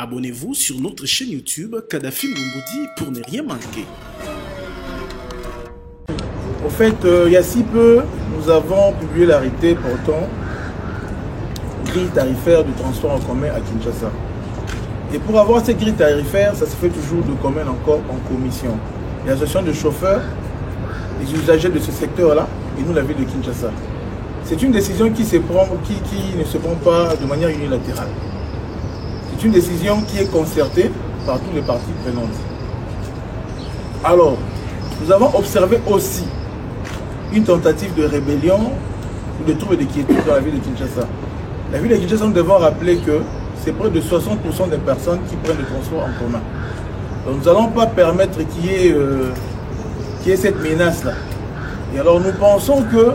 Abonnez-vous sur notre chaîne YouTube Kadhafi Moumoudi pour ne rien manquer. Au fait, il y a si peu, nous avons publié l'arrêté portant grille tarifaire du transport en commun à Kinshasa. Et pour avoir cette grille tarifaire, ça se fait toujours de commun encore en commission. L'association de chauffeurs, les usagers de ce secteur-là, et nous la ville de Kinshasa. C'est une décision qui ne se prend pas de manière unilatérale. C'est une décision qui est concertée par tous les parties prenantes. Alors, nous avons observé aussi une tentative de rébellion ou de troubles d'inquiétude dans la ville de Kinshasa. La ville de Kinshasa, nous devons rappeler que c'est près de 60% des personnes qui prennent le transport en commun. Donc nous n'allons pas permettre qu'il y ait cette menace-là. Et alors nous pensons que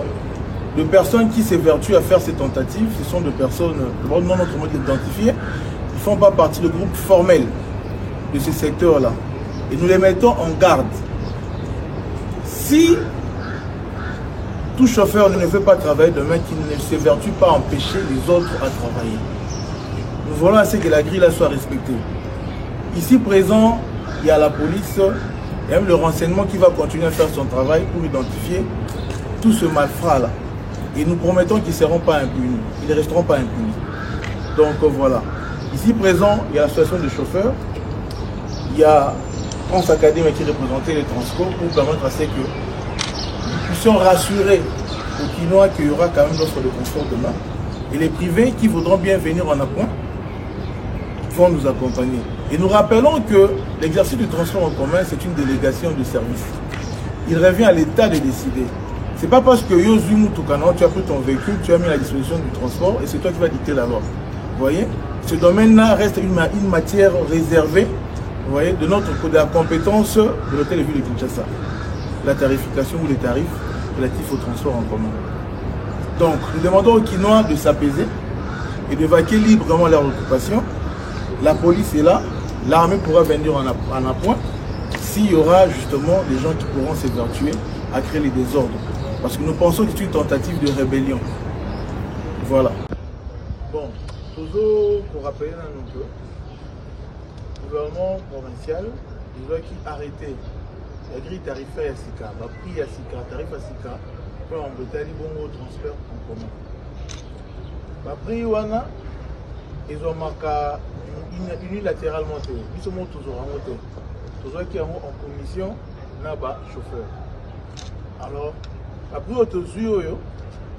les personnes qui s'évertuent à faire ces tentatives, ce sont des personnes non autrement identifiées, qui ne font pas partie du groupe formel de ce secteur-là. Et nous les mettons en garde. Si tout chauffeur ne veut pas travailler demain, qu'il ne s'évertue pas à empêcher les autres à travailler. Nous voulons assez que la grille là soit respectée. Ici présent, il y a la police et même le renseignement qui va continuer à faire son travail pour identifier tout ce malfrat là. Et nous promettons qu'ils ne seront pas impunis. Ils ne resteront pas impunis. Donc voilà. Ici présent, il y a l'association de chauffeurs. Il y a France Académie qui représentait les transports pour permettre à ce que nous puissions rassurer aux Kinois qu'il y aura quand même l'offre de transport demain. Et les privés qui voudront bien venir en appoint vont nous accompagner. Et nous rappelons que l'exercice du transport en commun, c'est une délégation de service. Il revient à l'État de décider. Ce n'est pas parce que Yozumu Tukano, tu as pris ton véhicule, tu as mis à la disposition du transport et c'est toi qui vas dicter la loi. Vous voyez, ce domaine-là reste une matière réservée, vous voyez, de la compétence de l'hôtel de ville de Kinshasa. La tarification ou les tarifs relatifs au transport en commun. Donc, nous demandons aux Kinois de s'apaiser et de vaquer librement leur occupation. La police est là, l'armée pourra venir en appoint s'il y aura justement des gens qui pourront s'évertuer à créer les désordres. Parce que nous pensons que c'est une tentative de rébellion. Voilà. Bon, toujours pour rappeler le gouvernement provincial, il doit arrêter la grille tarifaire à Sika, le prix à Sika, tarif à Sika, pour embêter les bons transferts en commun. Le prix wana, ils ont marqué unilatéralement, ils sont toujours en moto, toujours qui sont en commission, n'a-pas chauffeur. Alors, après autosuyo,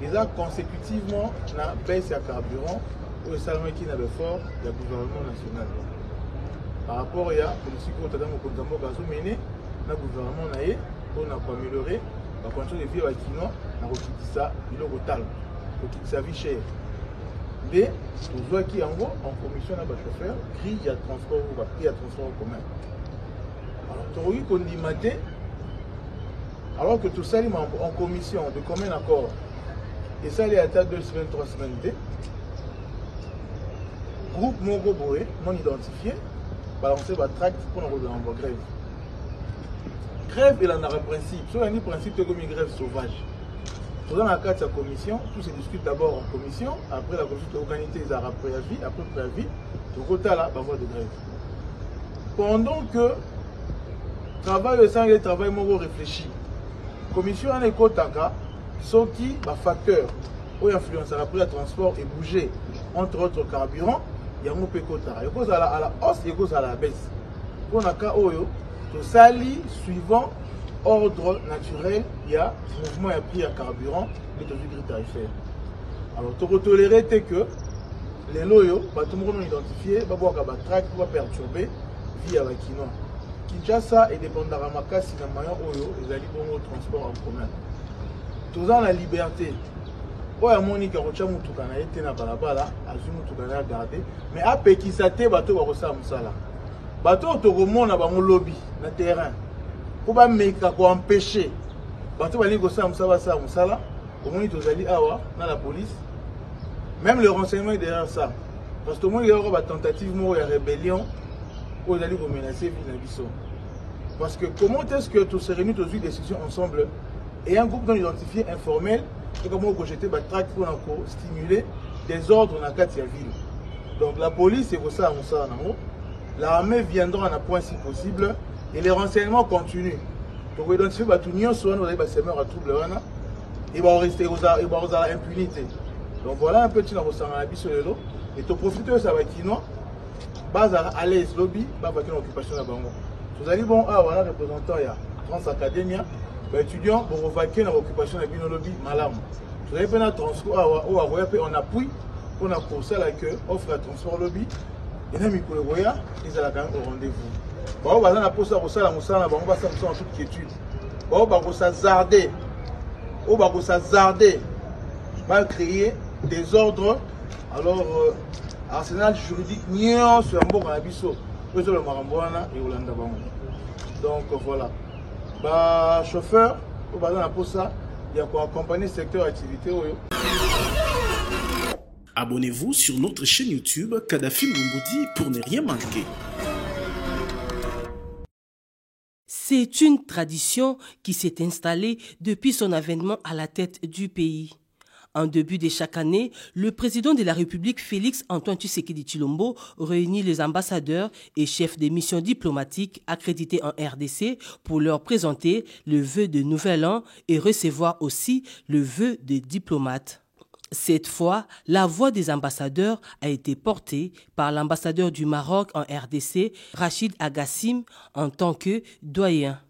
ils ont consécutivement na baisse à carburant ou seulement qui n'avait fort le gouvernement national. Par rapport à la politique au Tadamo Kontambo Gazo mené, le gouvernement naé pour améliorer la condition de vie à Kino, na rekiti ça, il est au tal, rekiti sa vie chère. Mais toujours qui en gros en commission na ba chauffeur, grille à transport ou prix à transport en commun. Alors, tu qu'on dit maté. Alors que tout ça, en commission, de commun accord, et ça, il y a 2 semaines, 3 semaines, groupe Mogoboé, non identifié, balancer la tract pour nous rejoindre en grève. Grève, il en a un principe. Soit il y a un principe comme une grève sauvage. Dans la carte de la commission, tout se discute d'abord en commission, après la commission de l'organité, ils ont préavis, après préavis, tout côté là, voie de grève. Pendant que travail au sein du travail, Mogo réfléchit. Commission en écotaka, sont qui facteurs qui influencent après le transport et bouger entre autres carburants, il y a un peu kotara. Il y a à la hausse, il y a à la baisse. Pour le cas où tout sali suivant ordre naturel, il y a mouvement et prix à carburant de grille tarifaire. Alors, tu peux tolérer que les loyaux, tout le monde identifié, va voir qu'un track va perturber vie avec Kino. Kinshasa est dépendant de la Makasi na maillon oyo et les bons transport en commun. Tous dans la liberté. Oya Monica Rocha Mutukana était na balabala, azu Mutukana garder, mais a pekisate bato ba kosa musala. Bato to komona ba lobby na terrain. Pour ba meka ko empêcher. Bato ba li kosa musala sa musala, au moins tozali awa na la police. Même le renseignement est derrière ça. Parce que au moins il y aura une tentative de rébellion. Vous allez vous menacer parce que comment est-ce que tous se réunissent tous une décision ensemble et un groupe non identifié informel et comment vous jetez la traque pour stimuler des ordres dans la ville. Donc la police c'est pour ça l'armée viendra à un point si possible et les renseignements continuent. Donc, vous identifiez que tout le monde va se mettre à trouble et va rester aux impunité. Donc, voilà un petit peu sur le lot. Et tu profites de ça, base à l'aise lobby, pas avec une occupation là-bas. Vous allez bon, voilà, représentant, il y a Trans Academia, étudiants pour vaquer dans l'occupation de la lobby, malam. Vous avez un transport, on appuie pour la course à l'accueil, offre un transport lobby, et les micro-roya, ils ont quand même au rendez-vous. On va la poste à la moussala, on va s'amuser en toute quiétude. On va s'azarder, va créer des ordres. Alors, arsenal juridique, nion sur un bon abisso, le marambouana et Olanda Bango. Donc voilà. Bah, chauffeur, on va dans la poste, il y a quoi accompagner secteur activité. Abonnez-vous sur notre chaîne YouTube Kadhafi Moumoudi pour ne rien manquer. C'est une tradition qui s'est installée depuis son avènement à la tête du pays. En début de chaque année, le président de la République, Félix Antoine Tshisekedi Tshilombo, réunit les ambassadeurs et chefs des missions diplomatiques accrédités en RDC pour leur présenter le vœu de nouvel an et recevoir aussi le vœu des diplomates. Cette fois, la voix des ambassadeurs a été portée par l'ambassadeur du Maroc en RDC, Rachid Agassim, en tant que doyen.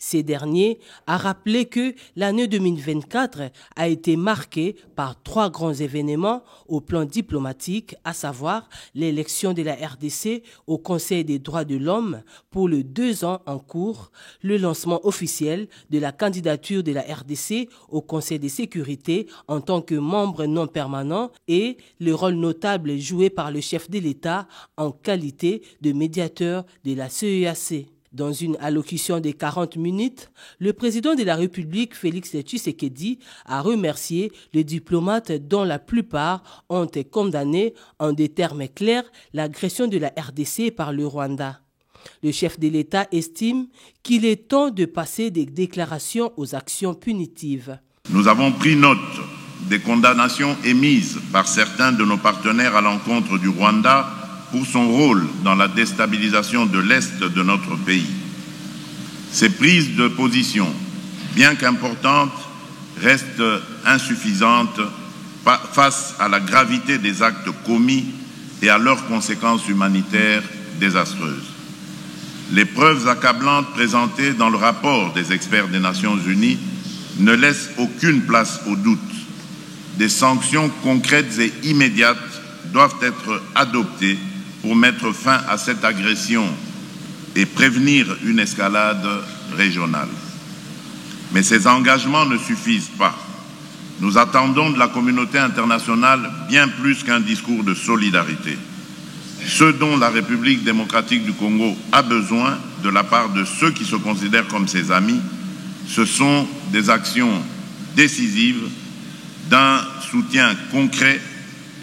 Ces derniers a rappelé que l'année 2024 a été marquée par 3 grands événements au plan diplomatique, à savoir l'élection de la RDC au Conseil des droits de l'homme pour les 2 ans en cours, le lancement officiel de la candidature de la RDC au Conseil de sécurité en tant que membre non permanent et le rôle notable joué par le chef de l'État en qualité de médiateur de la CEAC. Dans une allocution de 40 minutes, le président de la République, Félix Tshisekedi, a remercié les diplomates dont la plupart ont condamné en des termes clairs l'agression de la RDC par le Rwanda. Le chef de l'État estime qu'il est temps de passer des déclarations aux actions punitives. Nous avons pris note des condamnations émises par certains de nos partenaires à l'encontre du Rwanda pour son rôle dans la déstabilisation de l'Est de notre pays. Ces prises de position, bien qu'importantes, restent insuffisantes face à la gravité des actes commis et à leurs conséquences humanitaires désastreuses. Les preuves accablantes présentées dans le rapport des experts des Nations Unies ne laissent aucune place au doute. Des sanctions concrètes et immédiates doivent être adoptées pour mettre fin à cette agression et prévenir une escalade régionale. Mais ces engagements ne suffisent pas. Nous attendons de la communauté internationale bien plus qu'un discours de solidarité. Ce dont la République démocratique du Congo a besoin de la part de ceux qui se considèrent comme ses amis, ce sont des actions décisives, d'un soutien concret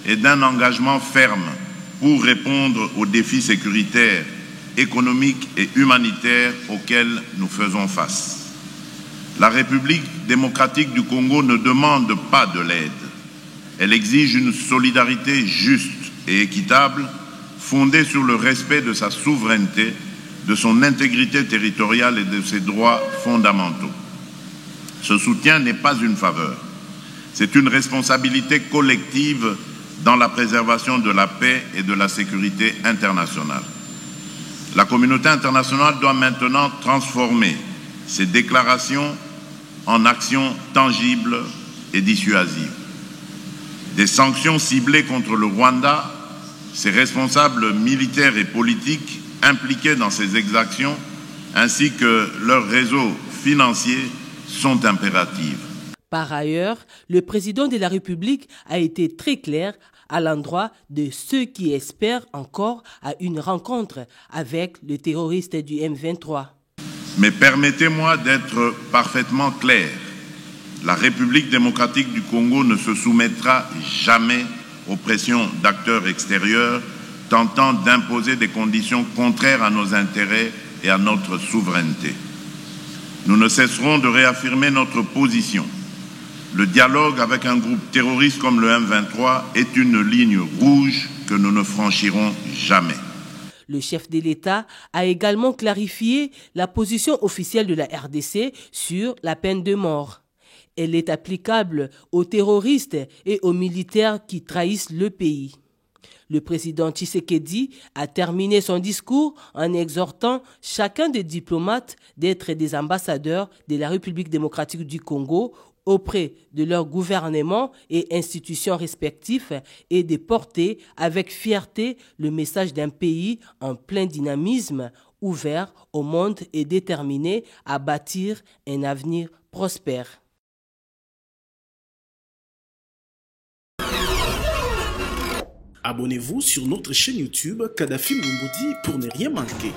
et d'un engagement ferme pour répondre aux défis sécuritaires, économiques et humanitaires auxquels nous faisons face. La République démocratique du Congo ne demande pas de l'aide. Elle exige une solidarité juste et équitable, fondée sur le respect de sa souveraineté, de son intégrité territoriale et de ses droits fondamentaux. Ce soutien n'est pas une faveur. C'est une responsabilité collective dans la préservation de la paix et de la sécurité internationale. La communauté internationale doit maintenant transformer ces déclarations en actions tangibles et dissuasives. Des sanctions ciblées contre le Rwanda, ses responsables militaires et politiques impliqués dans ces exactions, ainsi que leurs réseaux financiers sont impératives. Par ailleurs, le président de la République a été très clair à l'endroit de ceux qui espèrent encore à une rencontre avec le terroriste du M23. Mais permettez-moi d'être parfaitement clair. La République démocratique du Congo ne se soumettra jamais aux pressions d'acteurs extérieurs tentant d'imposer des conditions contraires à nos intérêts et à notre souveraineté. Nous ne cesserons de réaffirmer notre position. Le dialogue avec un groupe terroriste comme le M23 est une ligne rouge que nous ne franchirons jamais. Le chef de l'État a également clarifié la position officielle de la RDC sur la peine de mort. Elle est applicable aux terroristes et aux militaires qui trahissent le pays. Le président Tshisekedi a terminé son discours en exhortant chacun des diplomates d'être des ambassadeurs de la République démocratique du Congo auprès de leurs gouvernements et institutions respectifs et de porter avec fierté le message d'un pays en plein dynamisme, ouvert au monde et déterminé à bâtir un avenir prospère. Abonnez-vous sur notre chaîne YouTube Kadhafi Mbodi pour ne rien manquer.